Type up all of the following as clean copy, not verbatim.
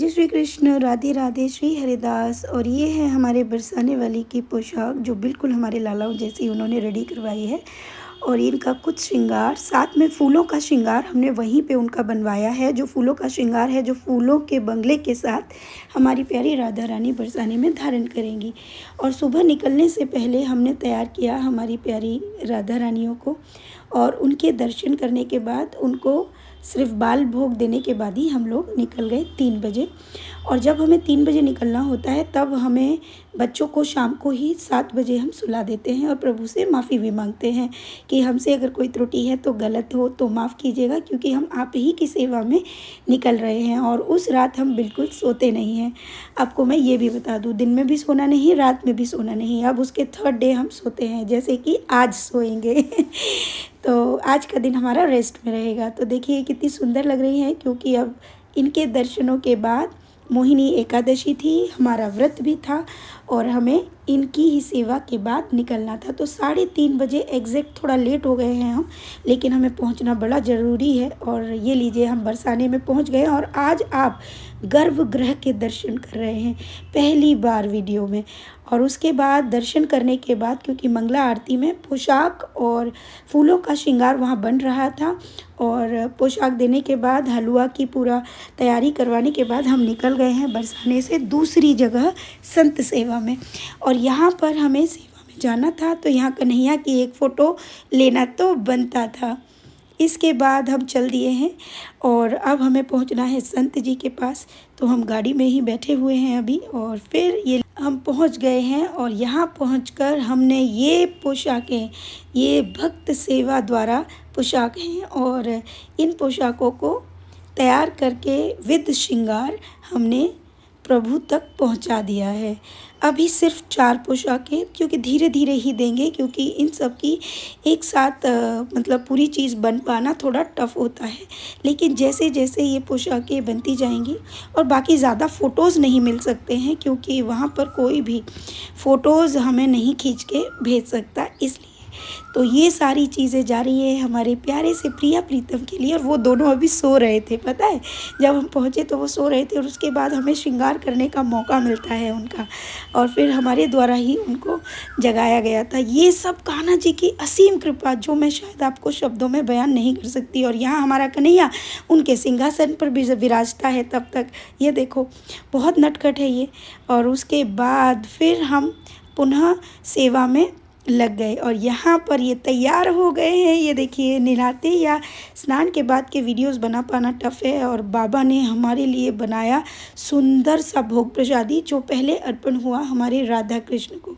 जय श्री कृष्ण, राधे राधे, श्री हरिदास। और ये है हमारे बरसाने वाली की पोशाक जो बिल्कुल हमारे लालाओं जैसी उन्होंने रेडी करवाई है। और इनका कुछ श्रृंगार, साथ में फूलों का श्रृंगार हमने वहीं पे उनका बनवाया है। जो फूलों का श्रृंगार है, जो फूलों के बंगले के साथ हमारी प्यारी राधा रानी बरसाने में धारण करेंगी। और सुबह निकलने से पहले हमने तैयार किया हमारी प्यारी राधा रानियों को, और उनके दर्शन करने के बाद उनको सिर्फ बाल भोग देने के बाद ही हम लोग निकल गए 3 बजे। और जब हमें 3 बजे निकलना होता है तब हमें बच्चों को शाम को ही 7 बजे हम सुला देते हैं और प्रभु से माफ़ी भी मांगते हैं कि हमसे अगर कोई त्रुटि है तो गलत हो तो माफ़ कीजिएगा, क्योंकि हम आप ही की सेवा में निकल रहे हैं। और उस रात हम बिल्कुल सोते नहीं हैं। आपको मैं ये भी बता दूँ, दिन में भी सोना नहीं, रात में भी सोना नहीं। अब उसके 3rd डे हम सोते हैं, जैसे कि आज सोएंगे। तो आज का दिन हमारा रेस्ट में रहेगा। तो देखिए कितनी सुंदर लग रही है, क्योंकि अब इनके दर्शनों के बाद मोहिनी एकादशी थी, हमारा व्रत भी था और हमें इनकी ही सेवा के बाद निकलना था। तो 3:30 बजे एग्जैक्ट, थोड़ा लेट हो गए हैं हम, लेकिन हमें पहुंचना बड़ा ज़रूरी है। और ये लीजिए हम बरसाने में पहुंच गए। और आज आप गर्भगृह के दर्शन कर रहे हैं पहली बार वीडियो में। और उसके बाद दर्शन करने के बाद, क्योंकि मंगला आरती में पोशाक और फूलों का श्रृंगार वहाँ बन रहा था, और पोशाक देने के बाद हलवा की पूरा तैयारी करवाने के बाद हम निकल गए हैं बरसाने से दूसरी जगह संत सेवा में। और यहाँ पर हमें सेवा में जाना था, तो यहाँ कन्हैया की एक फ़ोटो लेना तो बनता था। इसके बाद हम चल दिए हैं और अब हमें पहुंचना है संत जी के पास। तो हम गाड़ी में ही बैठे हुए हैं अभी, और फिर ये हम पहुंच गए हैं। और यहाँ पहुंचकर हमने ये पोशाकें, ये भक्त सेवा द्वारा पोशाक हैं, और इन पोशाकों को तैयार करके विद श्रृंगार हमने प्रभु तक पहुंचा दिया है। अभी सिर्फ 4 पोशाकें, क्योंकि धीरे धीरे ही देंगे, क्योंकि इन सब की एक साथ मतलब पूरी चीज़ बन पाना थोड़ा टफ होता है। लेकिन जैसे जैसे ये पोशाकें बनती जाएंगी, और बाकी ज़्यादा फ़ोटोज़ नहीं मिल सकते हैं, क्योंकि वहाँ पर कोई भी फ़ोटोज़ हमें नहीं खींच के भेज सकता, इसलिए। तो ये सारी चीज़ें जा रही है हमारे प्यारे से प्रिया प्रीतम के लिए। और वो दोनों अभी सो रहे थे, पता है, जब हम पहुँचे तो वो सो रहे थे। और उसके बाद हमें श्रृंगार करने का मौका मिलता है उनका, और फिर हमारे द्वारा ही उनको जगाया गया था। ये सब कान्हा जी की असीम कृपा, जो मैं शायद आपको शब्दों में बयान नहीं कर सकती। और यहाँ हमारा कन्हैया उनके सिंहासन पर भी विराजता है तब तक। ये देखो, बहुत नटखट है ये। और उसके बाद फिर हम पुनः सेवा में लग गए, और यहाँ पर ये तैयार हो गए हैं। ये देखिए, नहाते या स्नान के बाद के वीडियोस बना पाना टफ़ है। और बाबा ने हमारे लिए बनाया सुंदर सा भोग प्रसादी, जो पहले अर्पण हुआ हमारे राधा कृष्ण को।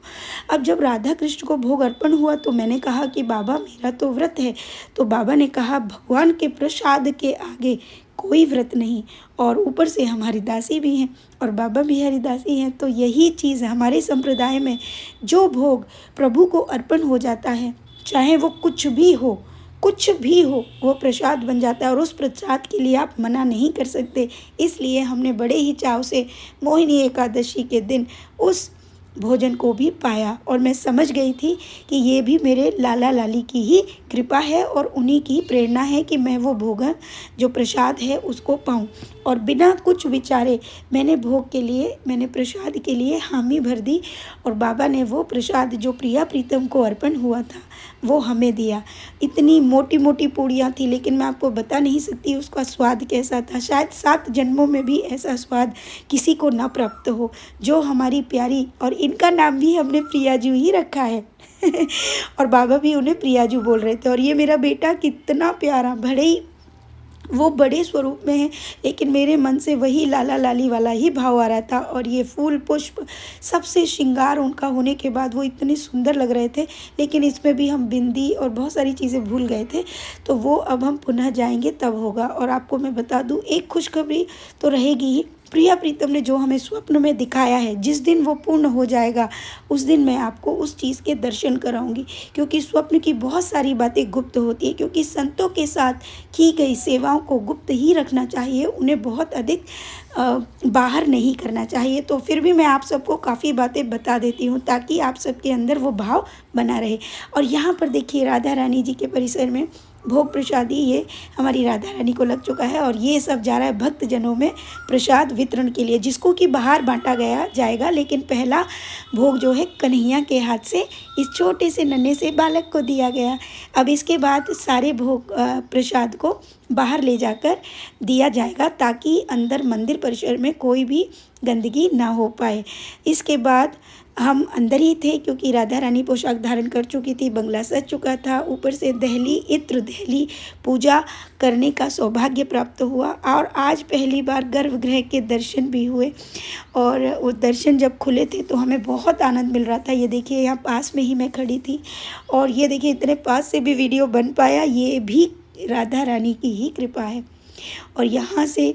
अब जब राधा कृष्ण को भोग अर्पण हुआ तो मैंने कहा कि बाबा मेरा तो व्रत है। तो बाबा ने कहा भगवान के प्रसाद के आगे कोई व्रत नहीं, और ऊपर से हम हरिदासी भी हैं और बाबा भी हरिदासी हैं। तो यही चीज़ हमारे संप्रदाय में, जो भोग प्रभु को अर्पण हो जाता है, चाहे वो कुछ भी हो, कुछ भी हो, वो प्रसाद बन जाता है। और उस प्रसाद के लिए आप मना नहीं कर सकते। इसलिए हमने बड़े ही चाव से मोहिनी एकादशी के दिन उस भोजन को भी पाया। और मैं समझ गई थी कि ये भी मेरे लाला लाली की ही कृपा है और उन्हीं की प्रेरणा है कि मैं वो भोजन, जो प्रसाद है, उसको पाऊँ। और बिना कुछ विचारे मैंने भोग के लिए, मैंने प्रसाद के लिए हामी भर दी। और बाबा ने वो प्रसाद जो प्रिया प्रीतम को अर्पण हुआ था वो हमें दिया। इतनी मोटी मोटी पूड़ियाँ थी, लेकिन मैं आपको बता नहीं सकती उसका स्वाद कैसा था। शायद 7 जन्मों में भी ऐसा स्वाद किसी को ना प्राप्त हो, जो हमारी प्यारी, और इनका नाम भी हमने प्रियाजू ही रखा है। और बाबा भी उन्हें प्रियाजू बोल रहे थे। और ये मेरा बेटा कितना प्यारा, भले ही वो बड़े स्वरूप में है, लेकिन मेरे मन से वही लाला लाली वाला ही भाव आ रहा था। और ये फूल पुष्प सबसे श्रृंगार उनका होने के बाद वो इतने सुंदर लग रहे थे। लेकिन इसमें भी हम बिंदी और बहुत सारी चीज़ें भूल गए थे, तो वो अब हम पुनः जाएंगे तब होगा। और आपको मैं बता दूँ, एक खुशखबरी तो रहेगी ही। प्रिया प्रीतम ने जो हमें स्वप्न में दिखाया है, जिस दिन वो पूर्ण हो जाएगा उस दिन मैं आपको उस चीज़ के दर्शन कराऊंगी। क्योंकि स्वप्न की बहुत सारी बातें गुप्त होती है, क्योंकि संतों के साथ की गई सेवाओं को गुप्त ही रखना चाहिए, उन्हें बहुत अधिक बाहर नहीं करना चाहिए। तो फिर भी मैं आप सबको काफ़ी बातें बता देती हूँ, ताकि आप सबके अंदर वो भाव बना रहे। और यहाँ पर देखिए, राधा रानी जी के परिसर में भोग प्रसादी ये हमारी राधा रानी को लग चुका है और ये सब जा रहा है भक्त जनों में प्रसाद वितरण के लिए, जिसको कि बाहर बांटा गया जाएगा। लेकिन पहला भोग जो है कन्हैया के हाथ से इस छोटे से नन्हे से बालक को दिया गया। अब इसके बाद सारे भोग प्रसाद को बाहर ले जाकर दिया जाएगा ताकि अंदर मंदिर परिसर में कोई भी गंदगी ना हो पाए। इसके बाद हम अंदर ही थे क्योंकि राधा रानी पोशाक धारण कर चुकी थी, बंगला सज चुका था, ऊपर से दहली इत्र दहली पूजा करने का सौभाग्य प्राप्त हुआ। और आज पहली बार गर्भगृह के दर्शन भी हुए और वो दर्शन जब खुले थे तो हमें बहुत आनंद मिल रहा था। ये देखिए यहाँ पास में ही मैं खड़ी थी और ये देखिए इतने पास से भी वीडियो बन पाया, ये भी राधा रानी की ही कृपा है। और यहाँ से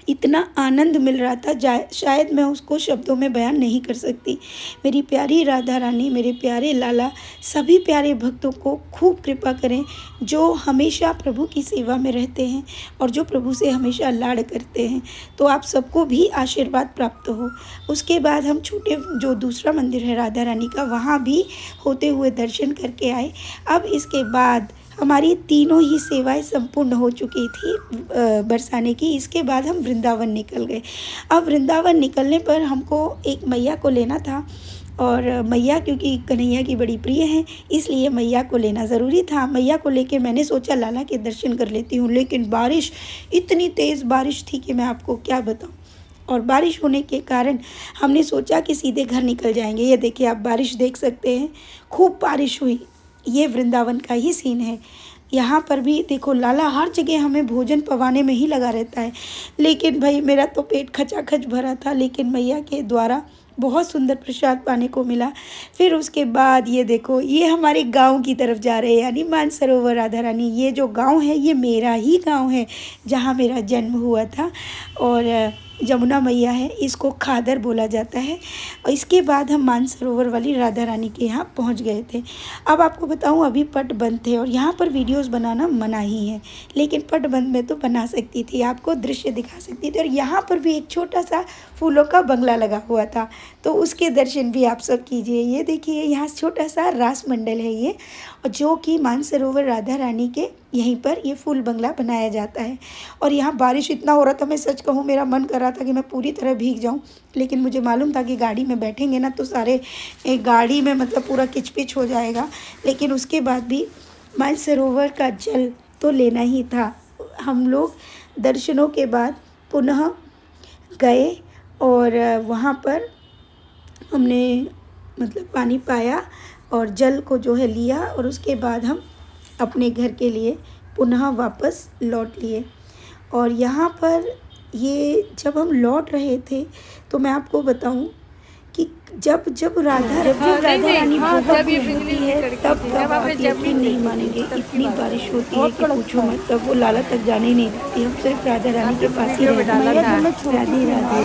इतना आनंद मिल रहा था शायद मैं उसको शब्दों में बयान नहीं कर सकती। मेरी प्यारी राधा रानी, मेरे प्यारे लाला सभी प्यारे भक्तों को खूब कृपा करें जो हमेशा प्रभु की सेवा में रहते हैं और जो प्रभु से हमेशा लाड़ करते हैं। तो आप सबको भी आशीर्वाद प्राप्त हो। उसके बाद हम छोटे जो दूसरा मंदिर है राधा रानी का, वहाँ भी होते हुए दर्शन करके आए। अब इसके बाद हमारी तीनों ही सेवाएं संपूर्ण हो चुकी थी बरसाने की। इसके बाद हम वृंदावन निकल गए। अब वृंदावन निकलने पर हमको एक मैया को लेना था और मैया क्योंकि कन्हैया की बड़ी प्रिय हैं इसलिए मैया को लेना ज़रूरी था। मैया को लेकर मैंने सोचा लाला के दर्शन कर लेती हूँ, लेकिन बारिश, इतनी तेज़ बारिश थी कि मैं आपको क्या बताऊँ। और बारिश होने के कारण हमने सोचा कि सीधे घर निकल जाएंगे। ये देखिए आप बारिश देख सकते हैं, खूब बारिश हुई। ये वृंदावन का ही सीन है। यहाँ पर भी देखो लाला हर जगह हमें भोजन पवाने में ही लगा रहता है, लेकिन भाई मेरा तो पेट खचाखच भरा था, लेकिन मैया के द्वारा बहुत सुंदर प्रसाद पाने को मिला। फिर उसके बाद ये देखो ये हमारे गांव की तरफ जा रहे हैं, यानी मानसरोवर राधा रानी। ये जो गांव है ये मेरा ही गांव है जहाँ मेरा जन्म हुआ था और जमुना मैया है, इसको खादर बोला जाता है। और इसके बाद हम मानसरोवर वाली राधा रानी के यहाँ पहुँच गए थे। अब आपको बताऊँ अभी पट बंद थे और यहाँ पर वीडियोस बनाना मना ही है, लेकिन पट बंद में तो बना सकती थी, आपको दृश्य दिखा सकती थी। और यहाँ पर भी एक छोटा सा फूलों का बंगला लगा हुआ था तो उसके दर्शन भी आप सब कीजिए। ये देखिए यहाँ छोटा सा रास मंडल है ये, और जो कि मानसरोवर राधा रानी के यहीं पर ये फूल बंगला बनाया जाता है। और यहाँ बारिश इतना हो रहा था, मैं सच कहूँ मेरा मन कर रहा था कि मैं पूरी तरह भीग जाऊँ, लेकिन मुझे मालूम था कि गाड़ी में बैठेंगे ना तो सारे गाड़ी में मतलब पूरा किचपिच हो जाएगा। लेकिन उसके बाद भी मानसरोवर का जल तो लेना ही था। हम लोग दर्शनों के बाद पुनः गए और वहाँ पर हमने मतलब पानी पाया और जल को जो है लिया और उसके बाद हम अपने घर के लिए पुनः वापस लौट लिए। और यहाँ पर ये जब हम लौट रहे थे तो मैं आपको बताऊं कि जब राधा रानी बहुत होती है तब आप यकीन नहीं मानेंगे, इतनी बारिश होती है कि पूछो मत। तब वो लाला तक जाने ही नहीं देती, हम सिर्फ राधा रानी के पास ही रहते हैं। राधे राधे।